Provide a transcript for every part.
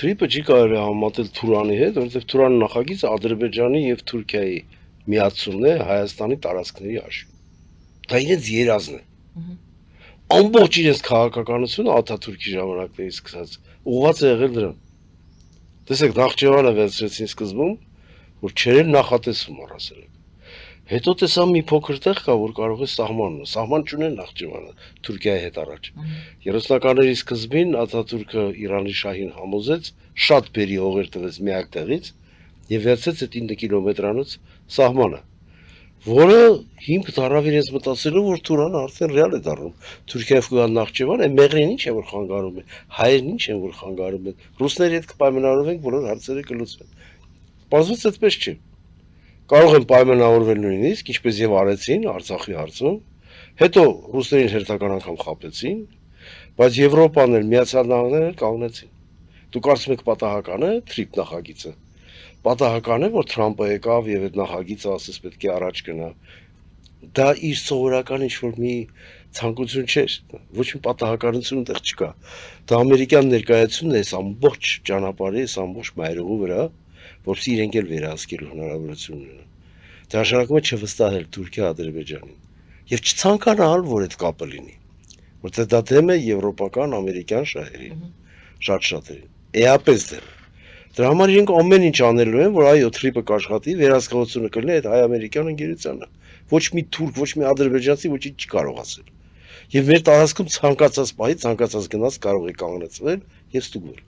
Թրիպը չի կարելի համատել Թուրանի հետ, որովհետև Թուրանի նախագիծը Ադրբեջանի եւ Թուրքիայի միացումն է Հայաստանի տարածքների հաշվին։ Դա իրենց երազն է։ Ամբողջ իրենց քաղաքականությունը Աթաթուրքի ժամանակներից սկսած ուղղված է եղել դրան։ Տեսեք, Նախճեվանը վերցրեցին սկզբում, որ չեր նախատեսում առասել։ Հետո տեսա մի փոքր տեղ կա, որ կարող է սահման չունեն Նախճեվանը Թուրքիայի հետ առաջ։ 30-ականների սկզբին Աթաթուրքը Իրանի շահին համոզեց, շատ բերի հողեր տվեց միակ տեղից եւ վերցրեց այդ 9 կիլոմետրանոց սահմանը, որը հիմք դարավ իրենց մտածելու, որ Թուրանը արդեն ռեալ է դառնում։ Թուրքիայով կգան Նախճեվան, այն մեղրին ինչ է որ խանգարում է, հայերն ինչ են որ խանգարում են, ռուսների հետ կպայմանավորվենք, բոլոր հարցերը կլուծվեն։ Պարզվեց այդպես չէ։ Կարող են պայմանավորվել նույնիսկ, ինչպես եւ արեցին Արցախի հարցում, հետո ռուսներին հերթական անգամ խաբեցին, բայց Եվրոպան էլ Միացյալ Նահանգներն էլ կանգնեցին։ Դուք կարծում եք պատահական է Թրիպ նախագիծը։ Պատահական է, որ Թրամփը եկավ եւ այդ նախագիծը ասես պետք է առաջ գնա։ Դա իր սովորական ինչ-որ մի ցանկություն չէր, ոչ մի պատահականություն այդտեղ չկա։ Դա ամերիկյան ներկայացումն է այս ամբողջ ճանապարհի, այս ամբողջ մայրուղու վրա, որովհետեւ իրենք էլ վերահսկելու հնարավորություն ունեն։ Դա նշանակում է չվստահել Թուրքիա-Ադրբեջանին եւ չցանկանալ, որ այդ կապը լինի, որտեղ դա դեմ է եվրոպական, ամերիկյան շահերին, շատ-շատերին։ Էապես դեմ։ Դրա համար իրենք ամեն ինչ անելու են, որ այո, Թրիպը կաշխատի, վերահսկողությունը կլինի այդ հայ-ամերիկյան ընկերությանը։ Ոչ մի թուրք, ոչ մի ադրբեջանցի ոչինչ չի կարող ասել։ Եվ մեր տարածքում ցանկացած պահի, ցանկացած գնաց կարող է կանգնեցվել եւ ստուգվել։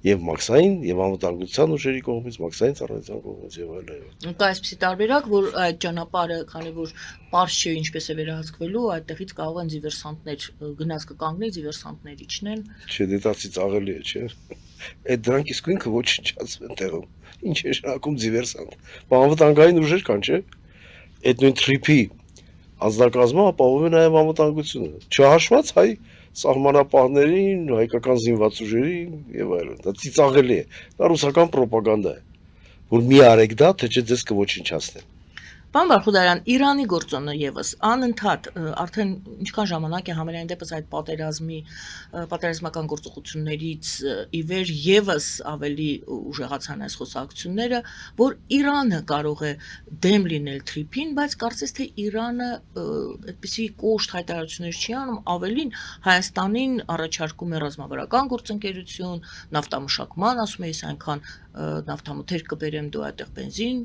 Եվ մաքսային, եւ անվտանգության ուժերի կողմից, մաքսային ծառայության կողմից եւ այլն։ Կա այսպիսի տարբերակ, որ այդ ճանապարհը, քանի որ պարզ չէ ինչպես է վերահսկվելու, այդտեղից կարող են դիվերսանտներ գնաց կկանգնի, դիվերսանտներ իջնեն։ Չէ, դետացից աղելի է, չէ։ Այդ դրանք իսկույն կոչնչացվեն տեղում։ Ինչ է շարքում դիվերսանտ։ Անվտանգային ուժեր կան, չէ։ Այդ նույն Թրիփի անձնակազմը ապահովում է նաեւ անվտանգությունը։ Չհաշված հայ սահմանապահներին, հայկական զինված ուժերին եւ այլն։ Դա ծիծաղելի է։ Դա ռուսական ռոպագանդա է, որ մի արեք դա, թե չէ ձեզ կոչնչացնեն։ Պարոն Բարխուդարյան, Իրանի գործոնը եւս անընդհատ արդեն ինչքան ժամանակ է համենայն դեպս այդ պատերազմական գործողություններից ի վեր եւս ավելի ուժեղացան այս խոսակցությունները, որ Իրանը կարող է դեմ լինել Թրիփին, բայց կարծես թե Իրանը այդպիսի կոշտ հայտարարություններ չի անում, ավելին Հայաստանին առաջարկում է ռազմավարական գործընկերություն, նավթամշակման, ասում է, այնքան նավթամթեր կբերեմ, դու այդտեղ բենզին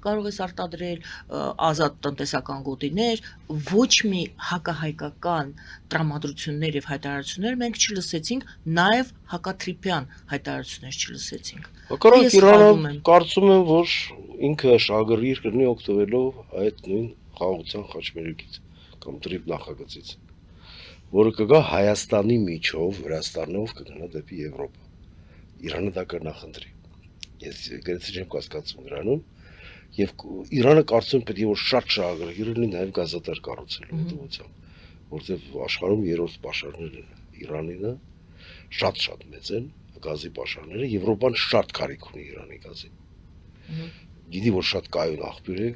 կարող ես արտադրել, ազատ տնտեսական գոտիներ, ոչ մի հակահայկական տրամադրություններ եւ հայտարարություններ մենք չլսեցինք, նաեւ հակաթրիփյան հայտարարություններ չլսեցինք։ Հակառակ Իրանը կարծում եմ, որ ինքը շահագրգիռ կլինի օգտվելով այդ նույն խաղաղության խաչմերուկից կամ Թրիփ նախագծից, որը կգա Հայաստանի միջով, Վրաստանով կգնա դեպի Եվրոպա։ Իրանը դա կնախընտրի։ Ես գրեթե չեմ կասկածում դրանում, եւ Իրանը կարծում պետք է որ շատ շահագրգիռ լինի նաեւ գազատար կառուցելու հետևությամբ, որտեղ աշխարհում երրորդ պաշարներն են Իրանինը շատ մեծ են, գազի պաշարները, Եվրոպան շատ կարիք ունի Իրանի գազի։ Գիտի որ շատ կայուն աղբյուր է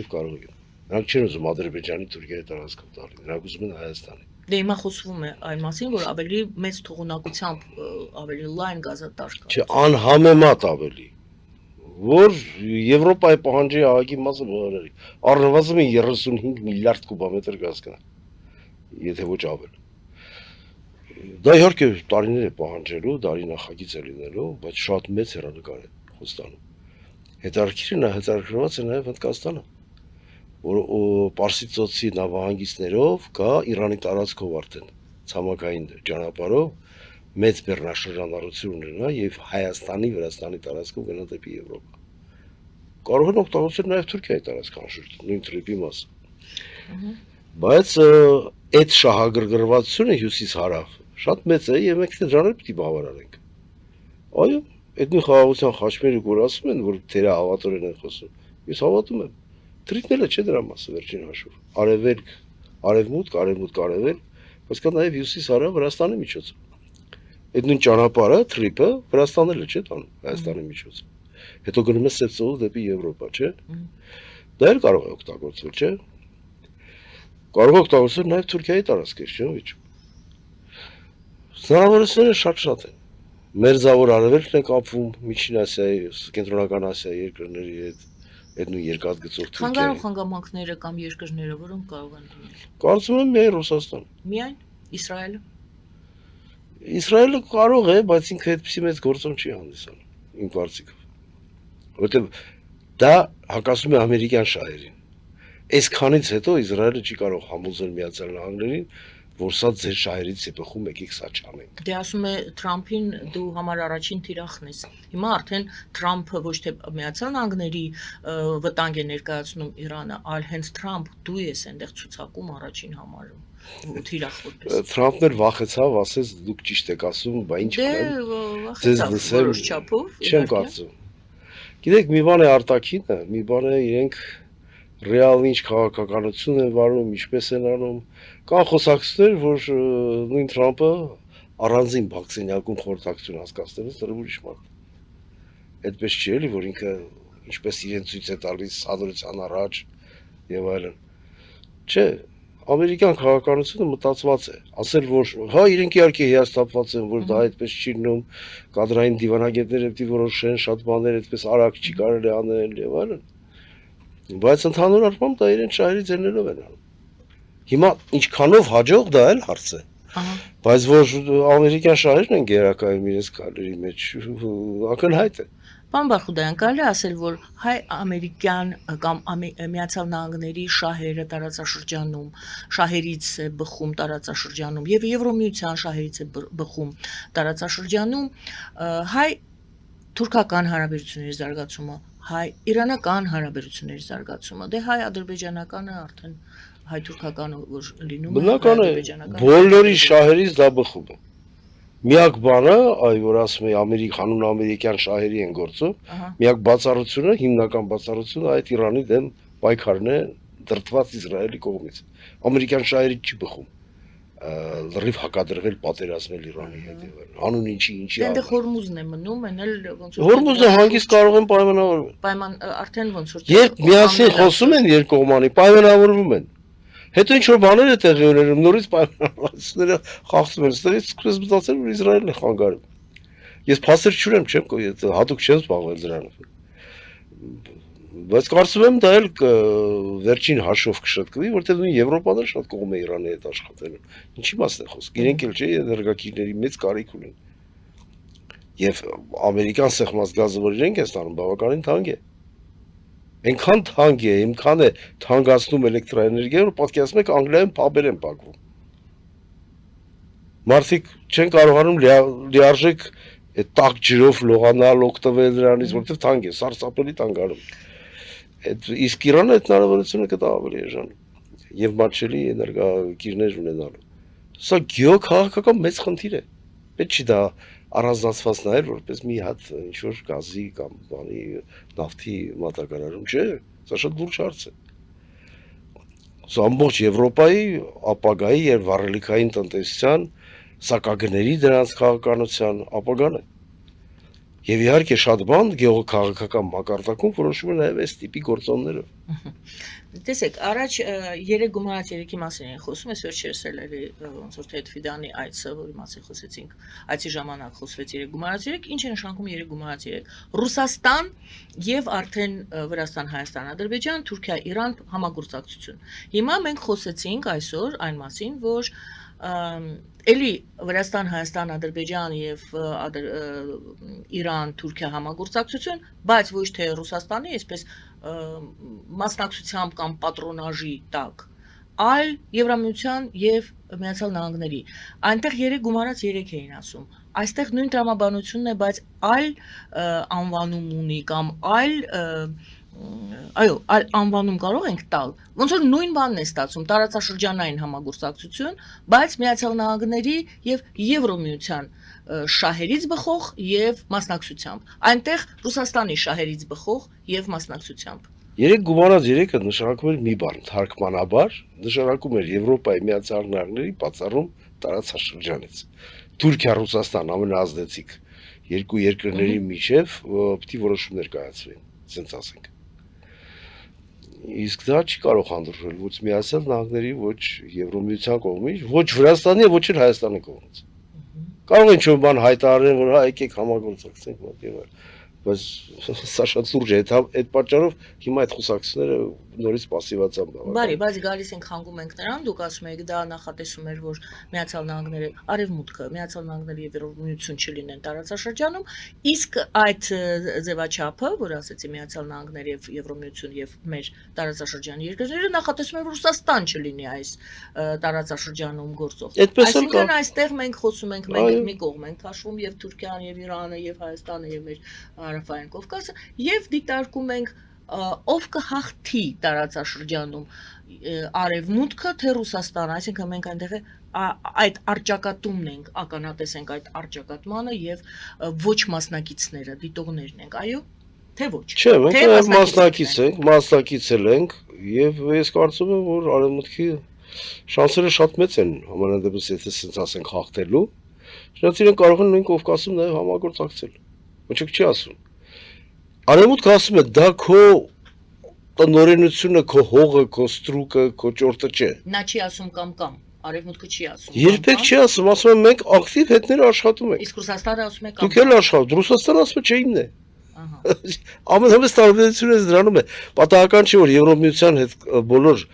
եւ կարող է։ Նրանք չեն ուզում Ադրբեջանի, Թուրքիայի տարածքով տալ, նրանք ուզում են Հայաստանի։ Դե հիմա խոսվում է այն մասին, որ ավելի մեծ թողունակությամբ ավելի լայն գազատար կա։ Չէ, անհամեմատ ավելի, որ Եվրոպայի պահանջի ահագի մասը բավարարի։ Առնվազն 35 միլիարդ կուբամետր գազ կա, եթե ոչ ավել։ Դա իհարկե տարիներ է պահանջելու, դարի նախագիծ է լինելու, բայց շատ մեծ հեռանկար է խոստանում։ Հետաքրքրված է նաև Հնդկաստանը, որ Պարսից ծոցի նավահանգիստներով կա Իրանի տարածքով արդեն ցամաքային ճանապարհով մեծ բեռնաշրջանառություն ունենա եւ Հայաստանի, Վրաստանի տարածքով գնա դեպի Եվրոպա։ Կարող են օգտագործել նաև Թուրքիայի տարածքը, անշուշտ, նույն Թրիփի մասը։ Բայց այդ շահագրգռվածությունը հյուսիս-հարավ շատ մեծ է եւ մենք դրանով պետք է բավարարենք։ Այո, այդ նույն խաղաղության խաչմերուկ որ ասում են, որ թերա հավատորեն են խոսում։ Ես հավատում եմ։ Թրիփն էլ չէ դրա մասը վերջին հաշվով։ Արևելք, արևմուտք, արևմուտք, բայց կա նաև հյուսիս-հարավ Վրաստանի միջոցով։ Այդ նույն ճանապարհը Թրիփը Վրաստանն էլ չէ տանում Հայաստանի միջոցով։ Հետո գնում է Սեպսովով դեպի Եվրոպա, չէ։ Դա էլ կարող է օգտագործվել, չէ։ Կարող է օգտագործվել նաև Թուրքիայի տարածքից, չէ՞ վիճ։ Հնարավորությունները շատ են։ Մերձավոր արևելքն է կապվում Միջին Ասիայի, Կենտրոնական Ասիայի երկրների հետ, այդ նույն երկաթգծով Խանգարող Թուրքիայի։ հանգամանքները կամ երկրները, որոնք կարող են լինել։ Կարծում եմ միայն Ռուսաստան։ Միայն Իսրայելը։ Իսրայելը կարող է, բայց ինքը այդպեսի մեծ գործոն չի հանդիսանում, իմ կարծիքով։ Որտեւ դա հակասում է ամերիկյան շահերին։ Այսքանից հետո Իսրայելը չի կարող համոզել Միացյալ Նահանգներին, որ սա ձեր շահերից է բխում, եկեք սա չանենք։ Դե ասում է Թրամփին դու համար առաջին թիրախն ես։ Հիմա արդեն Թրամփը ոչ թե Միացյալ Նահանգների վտանգ է ներկայացնում Իրանը, այլ հենց Թրամփ դու ես այնտեղ ցուցակում առաջին համարում։ Թիրախ որպես։ Թրամփն էլ վախեցավ, ասեց դուք ճիշտ եք ասում, բա ինչ Դե կան։ Ձեզ վախեցավ լսեմ, որոշ չափով։ Չեմ կարծում։ Գիտեք, մի բան է արտաքինը, մի բան է իրենք ռեալ ինչ քաղաքականություն են վարում, ինչպես են անում։ Կան խոսակցություններ, որ նույն Թրամփը առանձին բաքսենյակում խորհրդակցություն հասկացնելուց դեռ ուրիշ մարդ։ Այդպես չի էլի, որ ինքը ինչպես իրեն ցույց է տալիս սադրության առաջ եւ այլն։ Չէ, ամերիկյան քաղաքականությունը մտածված է։ Ասել որ հա իրենք իհարկե հիասթափված են, որ դա այդպես չի լինում, կադրային դիվանագետները պետք է որոշեն շատ բաներ, այդպես արագ չի կարելի անել եւ այլն։ Բայց ընդհանուր առմամբ դա իրեն շահերի ձեռներով են անում։ Հիմա ինչքանով հաջող դա էլ հարց է։ Ահա։ Բայց որ ամերիկյան շահերն են գերակայում իրենց քայլերի մեջ, ակնհայտ է։ Պարոն Բախուդյան, կարելի է ասել, որ հայ-ամերիկյան կամ Միացյալ Նահանգների շահերը տարածաշրջանում, շահերից է բխում տարածաշրջանում եւ Եվրոմիության շահերից է բխում տարածաշրջանում, հայ-թուրքական հարաբերությունների զարգացումը, հայ-իրանական հարաբերությունների զարգացումը, դե հայ-ադրբեջանականը արդեն հայ-թուրքականը որ լինում է, Բնական է, բոլորի շահերից դա բխում է։ Միակ բանը, այ որ ասում է հանուն ամերիկյան շահերի են գործում, միակ բացառությունը, հիմնական բացառությունը այդ Իրանի դեմ պայքարն է դրդված Իսրայելի կողմից։ Ամերիկյան շահերից չի բխում լրիվ հակադրվել պատերազմել Իրանի հետ եւ այլն։ Հանուն ինչի Դե Հորմուզն է մնում, այն էլ ոնց որ Հորմուզը հանգիստ կարող են պայմանավորվել։ Պայման արդեն ոնց որ Երբ միասին խոսում են երկկողմանի, պայմանավորվում են։ Հետո ինչ որ բաներ է տեղի ունենում, նորից պայմանավորվածությունները խախտում են, ստերից սկսես մտածել, որ Իսրայելն է խանգարում։ Ես փաստեր չունեմ, չեմ հատուկ չեմ զբաղվել դրանով։ Բայց կարծում եմ դա էլ վերջին հաշվով կշտկվի, որտեղ նույն Եվրոպան էլ շատ կողմ է Իրանի հետ աշխատելու։ Ինչի մասն է խոսք։ Իրենք էլ չէ էներգակիրների մեծ կարիք ունեն։ Եվ ամերիկյան սեղմած գազը, որ իրենք են ստանում, բավականին թանկ է։ Այնքան թանկ է, այնքան է թանկացնում էլեկտրաէներգիան, որ պատկերացնում եք Անգլիայում փաբեր են փակվում։ Մարդիկ չեն կարողանում լիարժեք այդ տաք ջրով լողանալ, օգտվել դրանից, որովհետև թանկ է, սարսափելի թանկանում։ Իսկ Իրանը այդ հնարավորությունը կտա ավելի էժան եւ մատչելի էներգակիրներ ունենալու։ Սա գեոքաղաքական մեծ խնդիր է։ Պետք չի դա առանձնացված նայել որպես մի հատ ինչ որ գազի կամ բանի նավթի մատակարարում, չէ, սա շատ լուրջ հարց է։ Սա ամբողջ Եվրոպայի ապագայի եւ վառելիքային տնտեսության սակագների դրանց քաղաքականության ապագան է։ Եվ իհարկե շատ բան գեոքաղաքական մակարդակում որոշում է նաեւ այս տիպի գործոնները։ Տեսեք, առաջ 3 գումարած 3-ի մասին են խոսում, ես վերջերս էլ ոնց որ թե Ֆիդանի այցը, որի մասին խոսեցինք, այցի ժամանակ խոսվեց 3 գումարած 3, ինչ է նշանակում 3 գումարած 3։ Ռուսաստան եւ արդեն Վրաստան, Հայաստան, Ադրբեջան, Թուրքիա, Իրան համագործակցություն։ Հիմա մենք խոսեցինք այսօր այն մասին, որ էլի Վրաստան, Հայաստան, Ադրբեջան եւ Իրան, Թուրքիա համագործակցություն, բայց ոչ թե Ռուսաստանի, այսպես մասնակցությամբ կամ պատրոնաժի տակ, այլ Եվրամիության եւ Միացյալ Նահանգների։ Այնտեղ 3 գումարած 3 էին ասում։ Այստեղ նույն տրամաբանությունն է, բայց այլ անվանում ունի կամ այլ այո, այլ անվանում կարող ենք տալ։ Ոնց որ նույն բանն է ստացվում, տարածաշրջանային համագործակցություն, բայց Միացյալ Նահանգների եւ Եվրոմիության շահերից բխող եւ մասնակցությամբ։ Այնտեղ Ռուսաստանի շահերից բխող եւ մասնակցությամբ։ 3 գումարած 3-ը նշանակում էր մի բան, թարգմանաբար նշանակում էր Եվրոպայի Միացյալ Նահանգների բացառում տարածաշրջանից։ Թուրքիա, Ռուսաստան ամենաազդեցիկ երկու երկրների միջև պետք է որոշումներ կայացվեն, ասենք ասենք։ Իսկ դա չի կարող հանդուրժել ոչ Միացյալ Նահանգների, ոչ Եվրոմիության կողմից, ոչ Վրաստանի, ոչ էլ Հայաստանի կողմից։ Կարող են ինչ-որ բան հայտարարեն, որ հա եկեք համագործակցենք մոտ եւ այլ։ Բայց սա շատ լուրջ է, այդ պատճառով հիմա այդ խոսակցությունները նորից пассивացան բավական։ Բարի, բայց գալիս ենք հանգում ենք նրան, դուք ասում եք դա նախատեսում էր, որ Միացյալ Նահանգները, Արևմուտքը, Միացյալ Նահանգները եւ Եվրոմիություն չլինեն տարածաշրջանում, իսկ այդ ձևաչափը, որ ասեցի Միացյալ Նահանգները եւ Եվրոմիություն եւ մեր տարածաշրջանի երկրները նախատեսում են, որ Ռուսաստան չլինի այս տարածաշրջանում գործող։ Այդպես էլ կա։ Այսինքն այստեղ մենք խոսում ենք, մենք մի կողմ ենք քաշվում եւ Թուրքիան եւ Իրանը եւ Հայաստանը եւ մեր Հարավային Կովկասը եւ դիտարկում ենք ով կհաղթի տարածաշրջանում արևմուտքը թե Ռուսաստանը, այսինքն մենք այնտեղ այդ արճակատումն ենք, ականատես ենք այդ արճակատմանը եւ ոչ մասնակիցները, դիտողներն ենք, այո, թե ոչ։ Չէ, մենք մասնակից ենք եւ ես կարծում եմ, որ արևմուտքի շանսերը շատ մեծ են համենայն դեպս եթե ասենք ասենք հաղթելու, շնորհիվ իրենք կարող են նույն Կովկասում նաեւ համագործակցել։ Ոչ չի ասում։ Արևմուտքը ասում է դա քո տնօրենությունը, քո հողը, քո ստրուկը, քո ճորտը չէ։ Նա չի ասում կամ, արևմուտքը չի ասում։ Երբեք չի ասում, ասում են մենք ակտիվ հետները աշխատում ենք։ Իսկ Ռուսաստանը ասում է կամ։ Դուք էլ աշխատում, Ռուսաստանը ասում է չէ իմն է։ Ահա։ Ամենամեծ տարբերությունը դրանում է։ Պատահական չէ, որ Եվրոմիության հետ բոլոր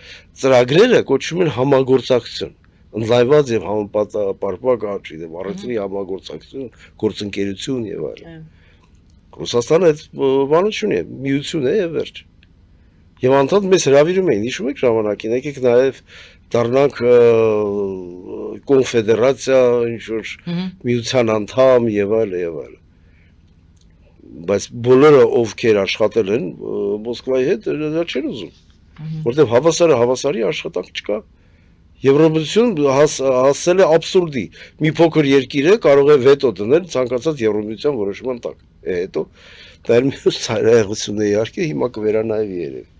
ծրագրերը կոչվում են համագործակցություն։ Ընդլայնված եւ համապարփակ, չգիտեմ, առանցքի համագործակցություն, գործընկերություն եւ այլն։ Ռուսաստանը այդ բանը չունի, միություն է եւ վերջ։ Եվ անդադ մեզ հրավիրում էին, հիշում եք ժամանակին, եկեք նաեւ դառնանք կոնֆեդերացիա, ինչ-որ միության անդամ եւ այլն եւ այլն։ Բայց բոլորը ովքեր աշխատել են Մոսկվայի հետ, դա չեն ուզում, որտեղ հավասարի աշխատանք չկա։ Եվրոմիություն հասել է абսուրդի։ Մի փոքր երկիր է կարող է վետո դնել ցանկացած Եվրոմիության որոշման տակ։ Հետո դա մյուս ծայրահեղությունն է իհարկե հիմա կվերանայվի երևի։